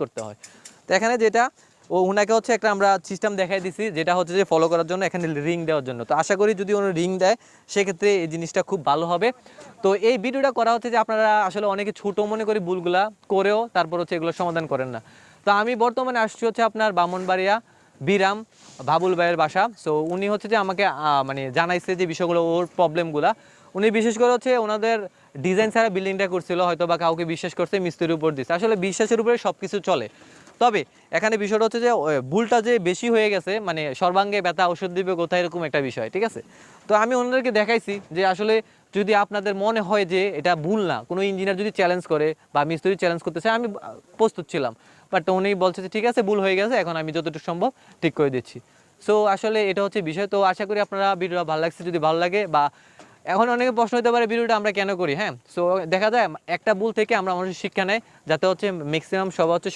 করতে হয়। তো এখানে যেটা উনাকে হচ্ছে একটা আমরা সিস্টেম দেখাই দিছি, যেটা হচ্ছে যে ফলো করার জন্য এখানে রিং দেওয়ার জন্য। তো আশা করি যদি উনি রিং দেয় সেক্ষেত্রে এই জিনিসটা খুব ভালো হবে। তো এই ভিডিওটা করা হচ্ছে যে আপনারা আসলে অনেকে ছোট মনে করে ভুলগুলা করেও তারপর হচ্ছে এগুলো সমাধান করেন না। তো আমি বর্তমানে আসছি হচ্ছে আপনার ব্রাহ্মণবাড়িয়া বিরাম বাবুল ভাইয়ের বাসা। সো উনি হচ্ছে যে আমাকে মানে জানাইছে যে বিষয়গুলো, ওর প্রবলেমগুলা। উনি বিশেষ করে হচ্ছে ওনাদের ডিজাইন ছাড়া বিল্ডিংটা করছিল, হয়তো বা কাউকে বিশ্বাস করছে, মিস্ত্রির উপর দিচ্ছে। আসলে বিশ্বাসের উপরে সব কিছু চলে। তবে এখানে বিষয়টা হচ্ছে যে ভুলটা যে বেশি হয়ে গেছে, মানে সর্বাঙ্গে ব্যথা ওষুধ দিবে কোথায়, এরকম একটা বিষয়, ঠিক আছে। তো আমি ওনাদেরকে দেখাইছি যে আসলে যদি আপনাদের মনে হয় যে এটা ভুল না, কোনো ইঞ্জিনিয়ার যদি চ্যালেঞ্জ করে বা মিস্ত্রি চ্যালেঞ্জ করতে চায়, আমি প্রস্তুত ছিলাম। বাট উনি বলছে যে ঠিক আছে, ভুল হয়ে গেছে, এখন আমি যতটুকু সম্ভব ঠিক করে দিচ্ছি। সো আসলে এটা হচ্ছে বিষয়। তো আশা করি আপনারা ভিডিওটা ভালো লাগছে। যদি ভালো লাগে, বা এখন অনেকে প্রশ্ন হতে পারে ভিডিওটা আমরা কেন করি, হ্যাঁ। সো দেখা যায় একটা ভুল থেকে আমরা মানুষের শিক্ষা নেয়, যাতে হচ্ছে ম্যাক্সিমাম সবাই হচ্ছে